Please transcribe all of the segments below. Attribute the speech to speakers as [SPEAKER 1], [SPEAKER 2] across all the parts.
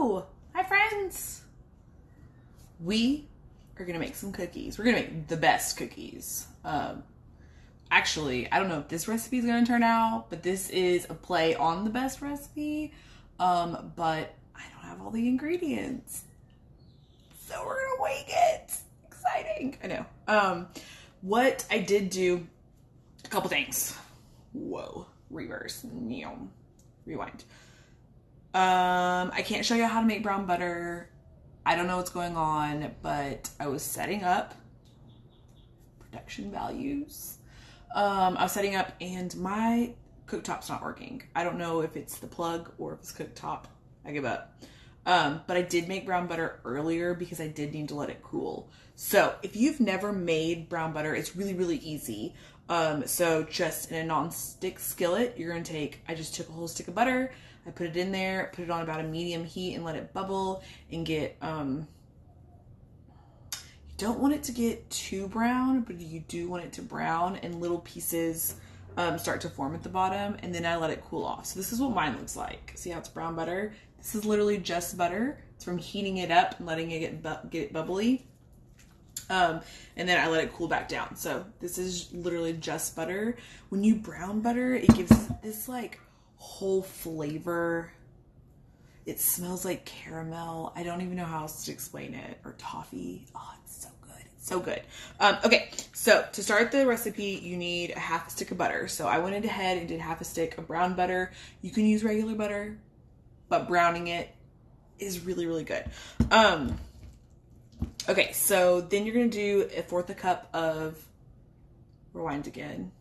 [SPEAKER 1] Hello! Hi friends! We are gonna make some cookies. We're gonna make the best cookies. Actually, I don't know if this recipe is gonna turn out, but this is a play on the best recipe. But I don't have all the ingredients. So we're gonna wing it. Exciting. I know. What I did do, a couple things. Whoa. Reverse. Rewind. I can't show you how to make brown butter. I don't know what's going on, but I was setting up production values. I was setting up and my cooktop's not working. I don't know if it's the plug or if it's cooktop. I give up. But I did make brown butter earlier because I did need to let it cool. So if you've never made brown butter, it's really, really easy. So just in a non-stick skillet, you're going to I just took a whole stick of butter. I put it in there, put it on about a medium heat and let it bubble and get, you don't want it to get too brown, but you do want it to brown and little pieces start to form at the bottom, and then I let it cool off. So this is what mine looks like. See how it's brown butter? This is literally just butter. It's from heating it up and letting it get it bubbly. And then I let it cool back down. So this is literally just butter. When you brown butter, it gives this like whole flavor. It smells like caramel. I don't even know how else to explain it. Or toffee. Oh, it's so good. It's so good. Okay, so to start the recipe, you need a half a stick of butter. So I went ahead and did half a stick of brown butter. You can use regular butter, but browning it is really, really good. Okay, so then you're going to do 1/4 cup of, rewind again.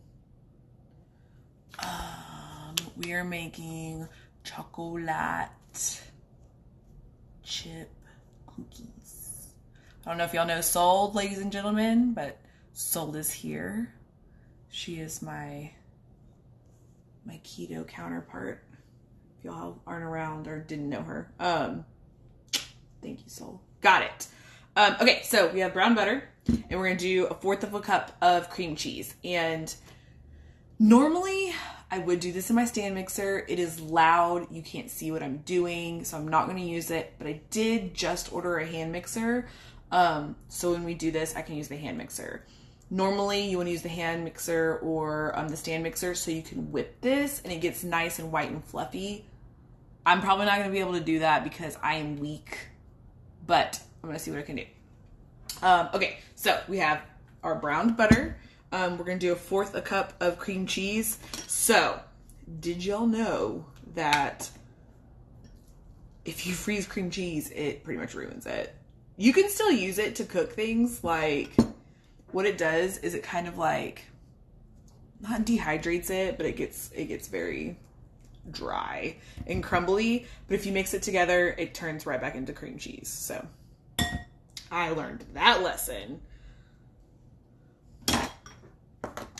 [SPEAKER 1] We are making chocolate chip cookies. I don't know if y'all know Soul, ladies and gentlemen, but Soul is here. She is my keto counterpart. If y'all aren't around or didn't know her. Thank you, Soul. Got it. Okay, so we have brown butter, and we're going to do 1/4 cup of cream cheese. And normally, I would do this in my stand mixer. It is loud. You can't see what I'm doing, so I'm not going to use it. But I did just order a hand mixer, so when we do this, I can use the hand mixer. Normally, you want to use the hand mixer or the stand mixer so you can whip this, and it gets nice and white and fluffy. I'm probably not going to be able to do that because I am weak, but I'm going to see what I can do. Okay, so we have our browned butter. We're going to do 1/4 cup of cream cheese. So, did y'all know that if you freeze cream cheese, it pretty much ruins it? You can still use it to cook things. Like, what it does is it kind of like, not dehydrates it, but it gets very dry and crumbly. But if you mix it together, it turns right back into cream cheese. So, I learned that lesson.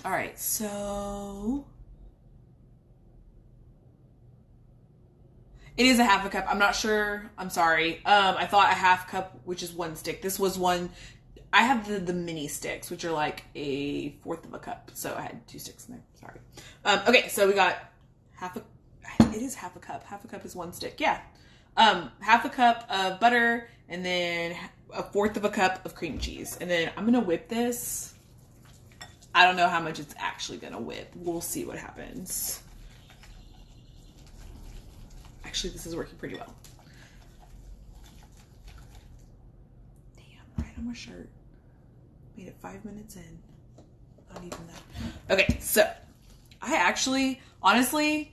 [SPEAKER 1] All right, so it is a 1/2 cup. I'm not sure. I'm sorry. I thought a 1/2 cup, which is 1 stick. This was one. I have the mini sticks, which are like a 1/4 cup. So I had 2 sticks in there. Sorry. Okay, so we got it is 1/2 cup. 1/2 cup is 1 stick. Yeah. 1/2 cup of butter, and then 1/4 cup of cream cheese. And then I'm going to whip this. I don't know how much it's actually going to whip. We'll see what happens. Actually, this is working pretty well. Damn, right on my shirt. Made it 5 minutes in. Not even that. Okay, so I actually, honestly,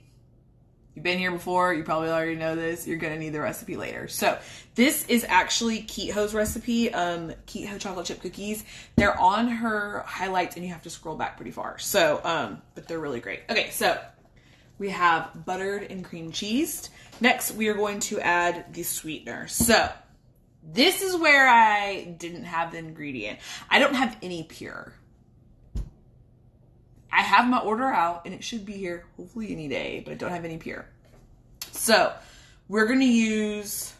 [SPEAKER 1] you've been here before. You probably already know this. You're going to need the recipe later. So this is actually Keto's recipe, Keto chocolate chip cookies. They're on her highlights and you have to scroll back pretty far. So, but they're really great. Okay, so we have buttered and cream cheese. Next, we are going to add the sweetener. So this is where I didn't have the ingredient. I don't have any pure. I have my order out and it should be here hopefully any day, but I don't have any pure. So we're going to use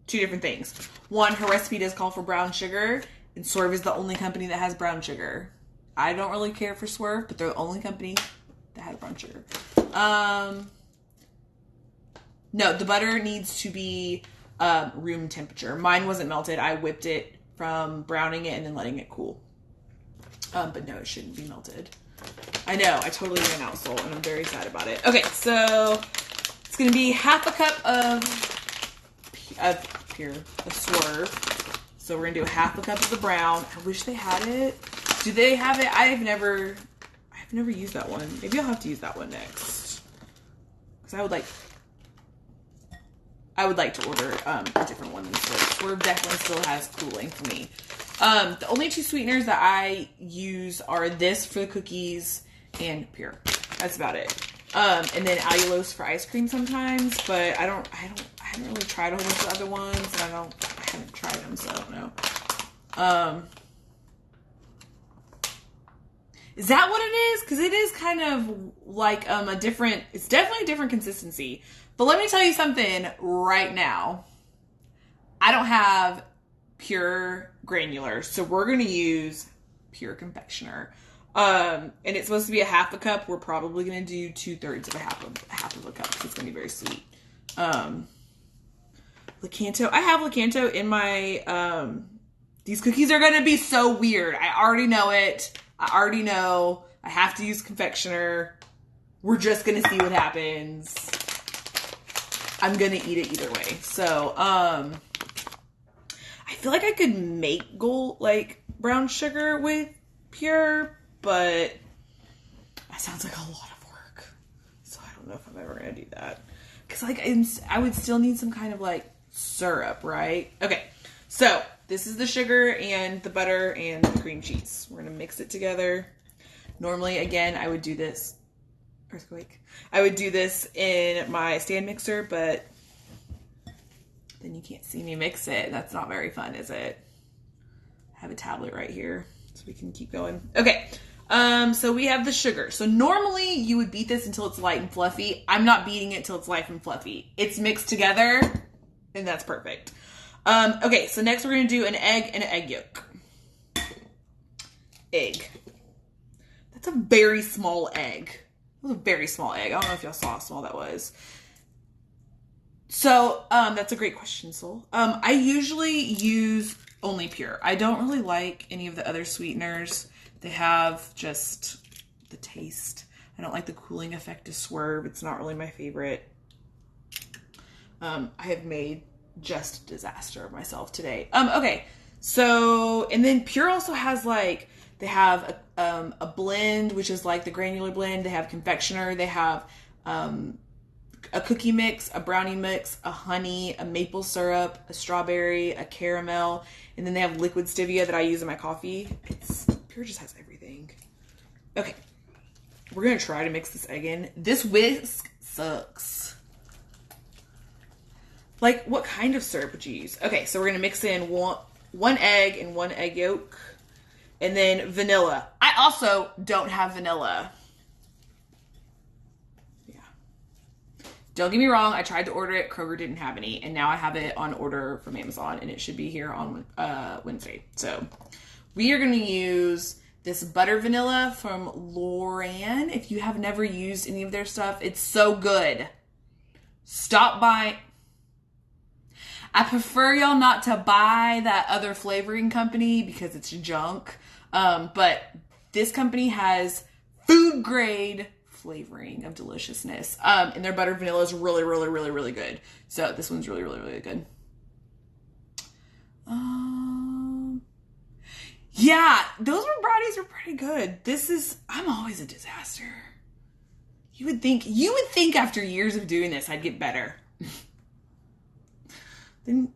[SPEAKER 1] 2 different things. One, her recipe does call for brown sugar, and Swerve is the only company that has brown sugar. I don't really care for Swerve, but they're the only company that has brown sugar. No, the butter needs to be room temperature. Mine wasn't melted. I whipped it from browning it and then letting it cool. But no, it shouldn't be melted. I know, I totally ran out, Soul, and I'm very sad about it. Okay, so it's gonna be half a cup of Swerve. So we're gonna do half a cup of the brown. I wish they had it. Do they have it? I've never used that one. Maybe I'll have to use that one next. Because I would like to order a different one than Swerve. Swerve definitely still has cooling for me. The only two sweeteners that I use are this for the cookies and Pure. That's about it. And then allulose for ice cream sometimes, but I haven't really tried a whole bunch of other ones, and I haven't tried them, so I don't know. Is that what it is? Because it is kind of like it's definitely a different consistency. But let me tell you something right now. I don't have Pure granular, so we're going to use Pure confectioner. And it's supposed to be a half a cup. We're probably going to do 2/3 of a half of a cup, because it's going to be very sweet. Lakanto. I have Lakanto in my, these cookies are going to be so weird. I already know it. I already know I have to use confectioner. We're just going to see what happens. I'm going to eat it either way. So, I feel like I could make brown sugar with Pure, but that sounds like a lot of work. So I don't know if I'm ever going to do that. Because I would still need some kind of syrup, right? Okay, so this is the sugar and the butter and the cream cheese. We're going to mix it together. Normally, again, I would do this. Earthquake. I would do this in my stand mixer, but then you can't see me mix it. That's not very fun, is it? I have a tablet right here, so we can keep going. Okay, so we have the sugar. So normally you would beat this until it's light and fluffy. I'm not beating it till it's light and fluffy. It's mixed together, and that's perfect. Okay, so next we're going to do an egg and an egg yolk. Egg. That's a very small egg. It was a very small egg. I don't know if y'all saw how small that was. So, that's a great question, Soul. I usually use only Pure. I don't really like any of the other sweeteners. They have just the taste. I don't like the cooling effect of Swerve. It's not really my favorite. I have made just disaster of myself today. Okay. So, and then Pure also has they have a blend, which is the granular blend. They have confectioner. They have a cookie mix, a brownie mix, a honey, a maple syrup, a strawberry, a caramel, and then they have liquid stevia that I use in my coffee. Pure just has everything. Okay, we're gonna try to mix this egg in. This whisk sucks. What kind of syrup would you use? Okay, so we're gonna mix in one egg and one egg yolk. And then vanilla. I also don't have vanilla. Yeah. Don't get me wrong. I tried to order it. Kroger didn't have any. And now I have it on order from Amazon. And it should be here on Wednesday. So we are going to use this butter vanilla from Loran. If you have never used any of their stuff, it's so good. Stop by. I prefer y'all not to buy that other flavoring company because it's junk. But this company has food grade flavoring of deliciousness. And their butter vanilla is really, really, really, really good. So this one's really, really, really good. Yeah, those brownies were pretty good. I'm always a disaster. You would think after years of doing this, I'd get better. Then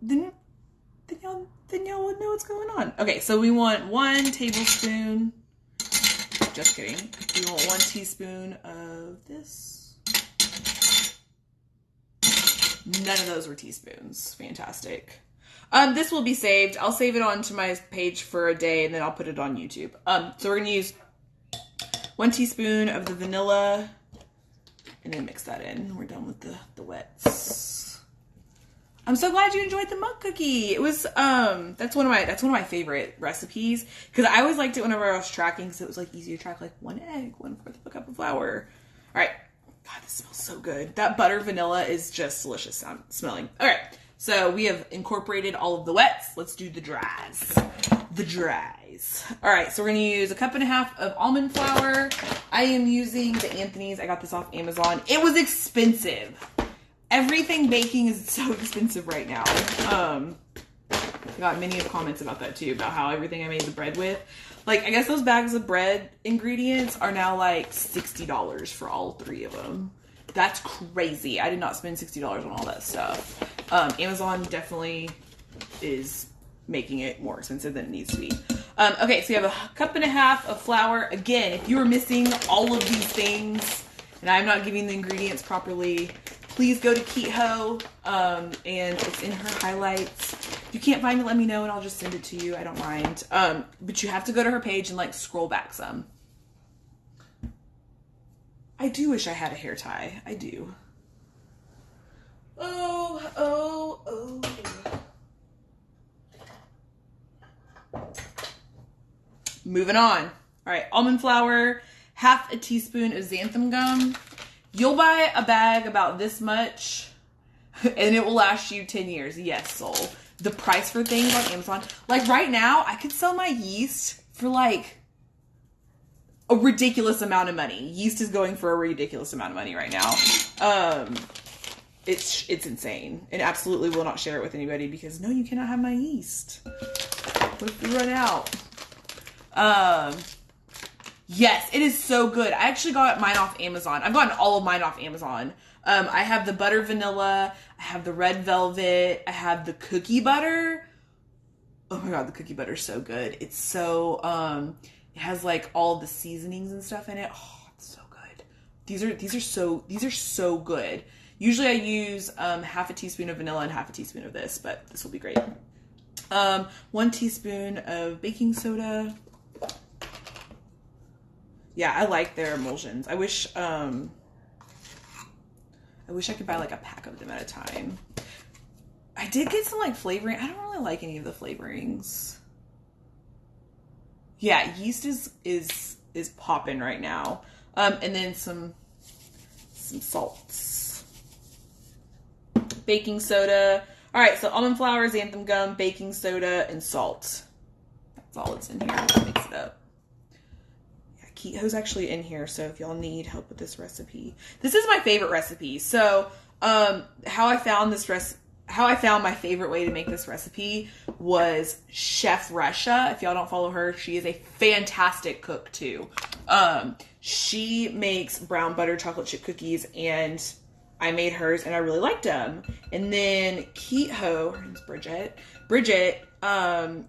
[SPEAKER 1] y'all would know what's going on. Okay, so we want 1 tablespoon. Just kidding. We want 1 teaspoon of this. None of those were teaspoons. Fantastic. This will be saved. I'll save it onto my page for a day, and then I'll put it on YouTube. So we're going to use 1 teaspoon of the vanilla, and then mix that in. We're done with the wets. I'm so glad you enjoyed the mug cookie. It was that's one of my favorite recipes, because I always liked it whenever I was tracking, because it was easy to track 1 egg, 1/4 of a cup of flour. All right, God, this smells so good. That butter vanilla is just delicious smelling. All right, So we have incorporated all of the wets. Let's do the dries. The dries. All right, so we're going to use 1.5 cups of almond flour. I am using the Anthony's. I got this off Amazon. It was expensive. Everything baking is so expensive right now. I got many comments about that too, about how everything I made the bread with. Like, I guess those bags of bread ingredients are now like $60 for all 3 of them. That's crazy. I did not spend $60 on all that stuff. Amazon definitely is making it more expensive than it needs to be. Okay, so you have 1.5 cups of flour. Again, if you are missing all of these things and I'm not giving the ingredients properly, please go to Keto, and it's in her highlights. If you can't find it, let me know and I'll just send it to you. I don't mind. But you have to go to her page and like scroll back some. I do wish I had a hair tie. I do. Oh. Moving on. All right, almond flour, 1/2 teaspoon of xanthan gum. You'll buy a bag about this much and it will last you 10 years. Yes, soul. The price for things on Amazon. Like right now, I could sell my yeast for like a ridiculous amount of money. Yeast is going for a ridiculous amount of money right now. It's insane. And absolutely will not share it with anybody because no, you cannot have my yeast. What if we run out? Yes, it is so good. I actually got mine off Amazon. I've gotten all of mine off Amazon. I have the butter vanilla. I have the red velvet. I have the cookie butter. Oh my God, the cookie butter is so good. It's so, it has like all the seasonings and stuff in it. Oh, it's so good. These are so good. Usually I use 1/2 teaspoon of vanilla and 1/2 teaspoon of this, but this will be great. 1 teaspoon of baking soda. Yeah, I like their emulsions. I wish I could buy like a pack of them at a time. I did get some like flavoring. I don't really like any of the flavorings. Yeah, yeast is popping right now. And then some salts. Baking soda. All right, so almond flour, xanthan gum, baking soda, and salt. That's all that's in here. Mix it up. Keto's actually in here, so if y'all need help with this recipe. This is my favorite recipe. So, how I found my favorite way to make this recipe was Chef Russia. If y'all don't follow her, she is a fantastic cook too. She makes brown butter chocolate chip cookies, and I made hers and I really liked them. And then Keto, her name's Bridget,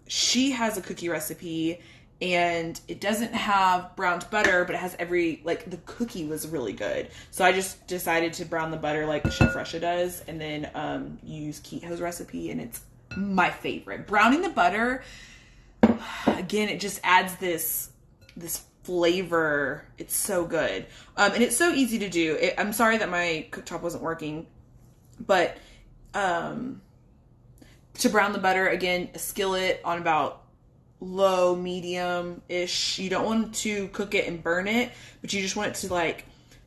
[SPEAKER 1] she has a cookie recipe and it doesn't have browned butter, but it has the cookie was really good. So I just decided to brown the butter like Chef Russia does and then use Keto's recipe, and it's my favorite. Browning the butter, again, it just adds this flavor. It's so good. And it's so easy to do. I'm sorry that my cooktop wasn't working, but to brown the butter, again, a skillet on about low, medium-ish. You don't want to cook it and burn it, but you just want it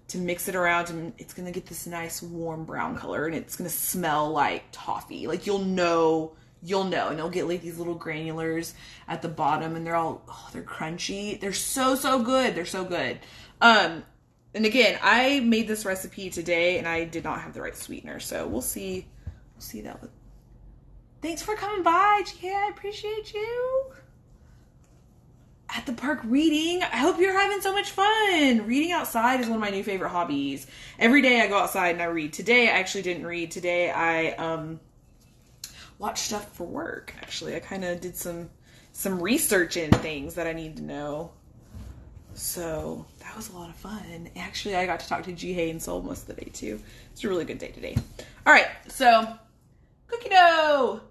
[SPEAKER 1] to mix it around, and it's going to get this nice warm brown color, and it's going to smell like toffee. Like you'll know, and you'll get like these little granulars at the bottom, and they're crunchy. They're so good. They're so good. And again, I made this recipe today and I did not have the right sweetener, so we'll see that. Thanks for coming by, GK. I appreciate you. At the park reading. I hope you're having so much fun. Reading outside is one of my new favorite hobbies. Every day I go outside and I read. Today I actually didn't read. Today I watched stuff for work. Actually, I kind of did some research in things that I need to know. So that was a lot of fun. Actually, I got to talk to Jihei and Soul most of the day too. It's a really good day today. All right, so cookie dough.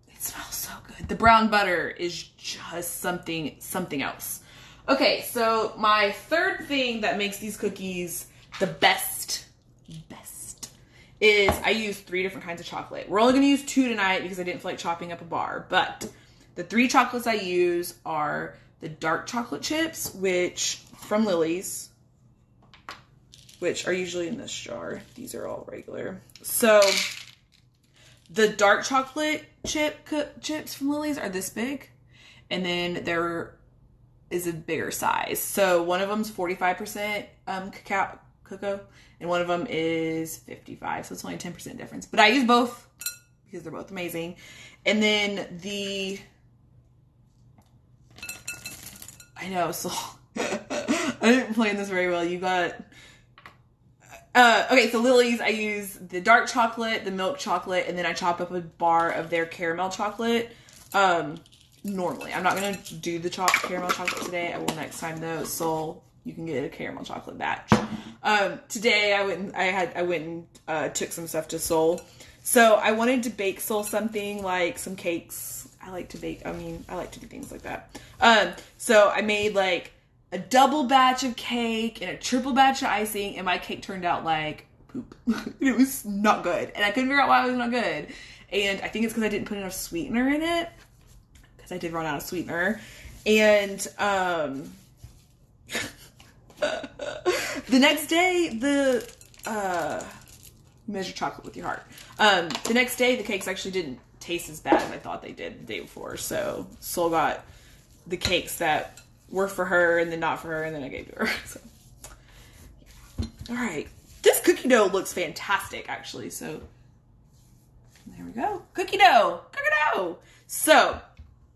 [SPEAKER 1] It smells so good. The brown butter is just something else. Okay, so my third thing that makes these cookies the best is I use 3 different kinds of chocolate. We're only going to use 2 tonight because I didn't feel like chopping up a bar. But the 3 chocolates I use are the dark chocolate chips, which from Lily's, which are usually in this jar. These are all regular. So The dark chocolate chips from Lily's are this big, and then there is a bigger size. So one of them's 45% cocoa, and one of them is 55. So it's only a 10% difference. But I use both because they're both amazing. And then I know, so I didn't plan this very well. You got okay, so Lily's, I use the dark chocolate, the milk chocolate, and then I chop up a bar of their caramel chocolate. Normally, I'm not gonna do the caramel chocolate today. I will next time though. Soul, you can get a caramel chocolate batch. Today I went and took some stuff to Soul. So I wanted to bake Soul something like some cakes. I like to bake. I like to do things like that. So I made like a double batch of cake and a triple batch of icing, and my cake turned out like poop. It was not good, and I couldn't figure out why it was not good. And I think it's because I didn't put enough sweetener in it, because I did run out of sweetener. And the next day, measure chocolate with your heart. The next day, the cakes actually didn't taste as bad as I thought they did the day before. So Soul got the cakes that were for her and then not for her, and then I gave to her. So, all right. This cookie dough looks fantastic, actually. So there we go. Cookie dough. Cookie dough. So,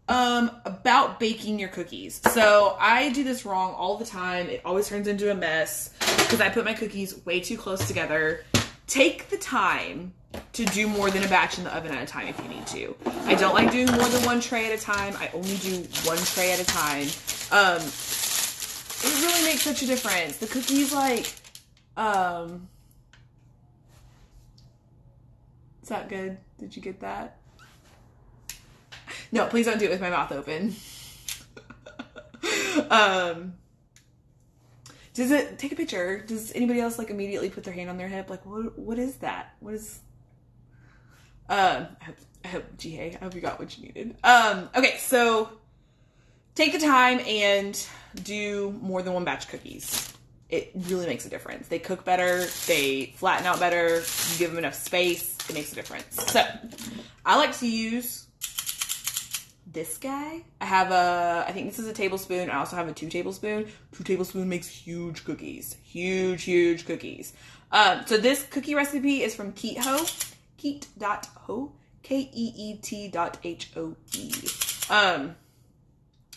[SPEAKER 1] about baking your cookies. So I do this wrong all the time. It always turns into a mess because I put my cookies way too close together. Take the time to do more than a batch in the oven at a time if you need to. I don't like doing more than one tray at a time. I only do one tray at a time. It really makes such a difference. The cookies, like, is that good? Did you get that? No, please don't do it with my mouth open. Does it, take a picture. Does anybody else like immediately put their hand on their hip? Like, what is that? What is, I hope, I hope you got what you needed. Okay, so take the time and do more than one batch of cookies. It really makes a difference. They cook better. They flatten out better. You give them enough space. It makes a difference. So I like to use this guy. I think this is a tablespoon. I also have a 2 tablespoon. 2 tablespoon makes huge cookies. Huge cookies. So this cookie recipe is from Keto. Keet.ho. Keet.hoe.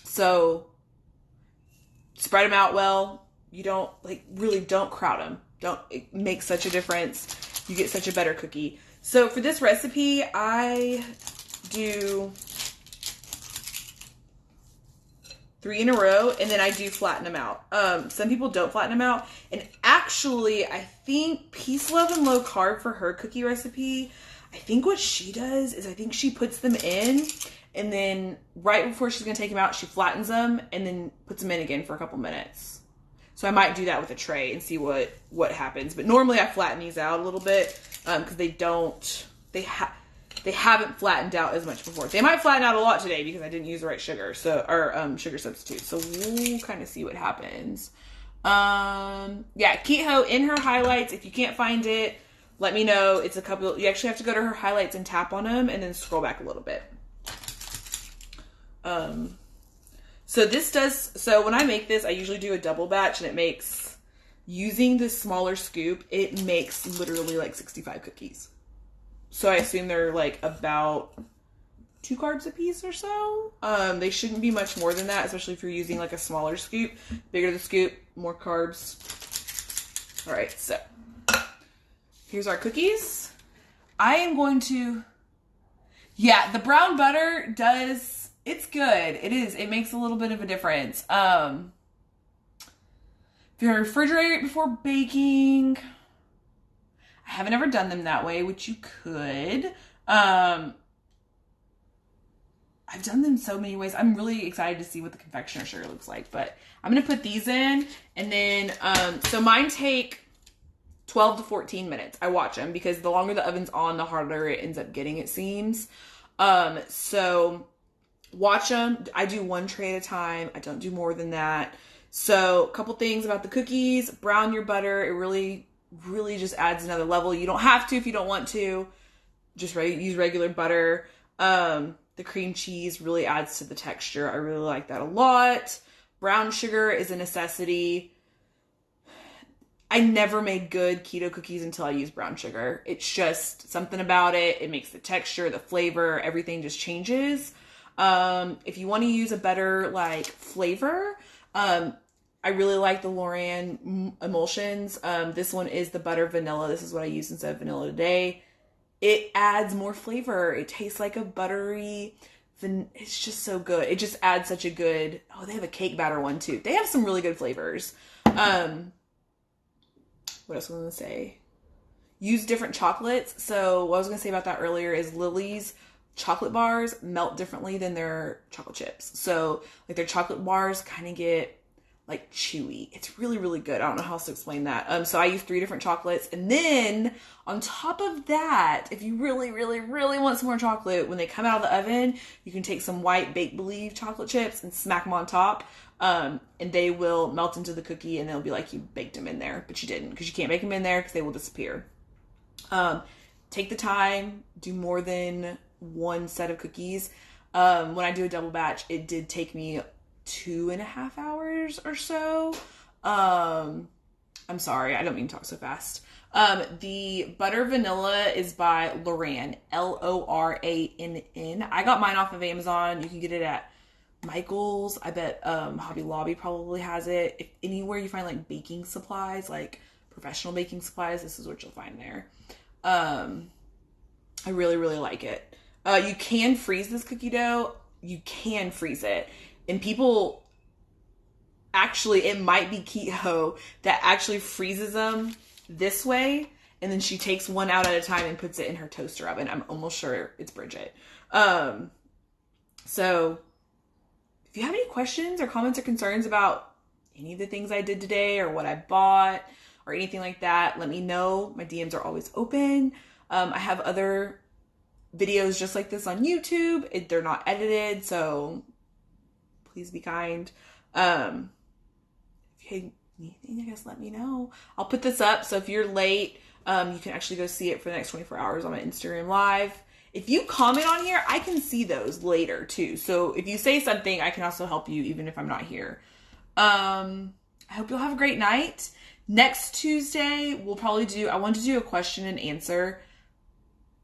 [SPEAKER 1] So spread them out well. You don't, like, really don't crowd them. It makes such a difference. You get such a better cookie. So for this recipe, I do 3 in a row, and then I do flatten them out. Some people don't flatten them out, and actually, I think Peace, Love, and Low Carb for her cookie recipe, I think what she does is I think she puts them in, and then right before she's going to take them out, she flattens them, and then puts them in again for a couple minutes. So I might do that with a tray and see what happens. But normally I flatten these out a little bit, because they haven't flattened out as much before. They might flatten out a lot today because I didn't use the right sugar, sugar substitute. So we'll kind of see what happens. Yeah, Keto in her highlights. If you can't find it, let me know. It's a couple. You actually have to go to her highlights and tap on them, and then scroll back a little bit. So when I make this, I usually do a double batch, and it makes, using this smaller scoop, it makes literally like 65 cookies. So I assume they're like about 2 carbs a piece or so. They shouldn't be much more than that, especially if you're using like a smaller scoop. Bigger the scoop, more carbs. All right, so here's our cookies. I am going to, yeah, the brown butter it's good. It is. It makes a little bit of a difference. If you refrigerate it before baking, I haven't ever done them that way, which you could. I've done them so many ways. I'm really excited to see what the confectioner sugar looks like, but I'm going to put these in, and then, so mine take 12 to 14 minutes. I watch them because the longer the oven's on, the harder it ends up getting, it seems. So watch them. I do 1 tray at a time. I don't do more than that. So a couple things about the cookies: brown your butter. It really just adds another level. You don't have to if you don't want to. just use regular butter. The cream cheese really adds to the texture. I really like that a lot. Brown sugar is a necessity. I never made good keto cookies until I used brown sugar. It's just something about it. It makes the texture, the flavor, everything just changes. If you want to use a better like flavor, I really like the Loran emulsions. This one is the butter vanilla. This is what I use instead of vanilla today. It adds more flavor. It tastes like a buttery, it's just so good. It just adds such a good, oh, they have a cake batter one too. They have some really good flavors. What else was I going to say? Use different chocolates. So what I was going to say about that earlier is Lily's chocolate bars melt differently than their chocolate chips. So like their chocolate bars kind of get like chewy. It's really, really good. I don't know how else to explain that. So I use 3 different chocolates. And then on top of that, if you really, really, really want some more chocolate, when they come out of the oven, you can take some white Bake Believe chocolate chips and smack them on top. And they will melt into the cookie and they'll be like you baked them in there, but you didn't, because you can't bake them in there because they will disappear. Take the time, do more than one set of cookies. When I do a double batch, it did take me 2.5 hours or so. I'm sorry, I don't mean to talk so fast. The butter vanilla is by Loran, Lorann. I got mine off of Amazon. You can get it at Michael's. I bet Hobby Lobby probably has it. If anywhere you find like baking supplies, like professional baking supplies, this is what you'll find there. I really, really like it. You can freeze this cookie dough. You can freeze it. And people, actually, it might be Keto that actually freezes them this way. And then she takes one out at a time and puts it in her toaster oven. I'm almost sure it's Bridget. So if you have any questions or comments or concerns about any of the things I did today or what I bought or anything like that, let me know. My DMs are always open. I have other videos just like this on YouTube. They're not edited, so please be kind. If you have anything, I guess let me know. I'll put this up, so if you're late, you can actually go see it for the next 24 hours on my Instagram Live. If you comment on here, I can see those later too. So if you say something, I can also help you even if I'm not here. I hope you'll have a great night. Next Tuesday, I want to do a question and answer.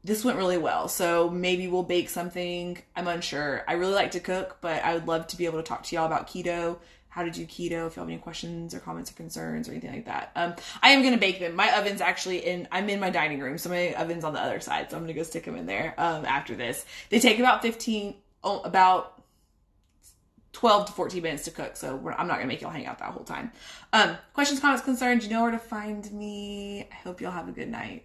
[SPEAKER 1] This went really well, so maybe we'll bake something. I'm unsure. I really like to cook, but I would love to be able to talk to y'all about keto, how to do keto, if you have any questions or comments or concerns or anything like that. I am going to bake them. My oven's actually I'm in my dining room, so my oven's on the other side, so I'm going to go stick them in there after this. They take about 12 to 14 minutes to cook, so I'm not going to make y'all hang out that whole time. Questions, comments, concerns, you know where to find me. I hope y'all have a good night.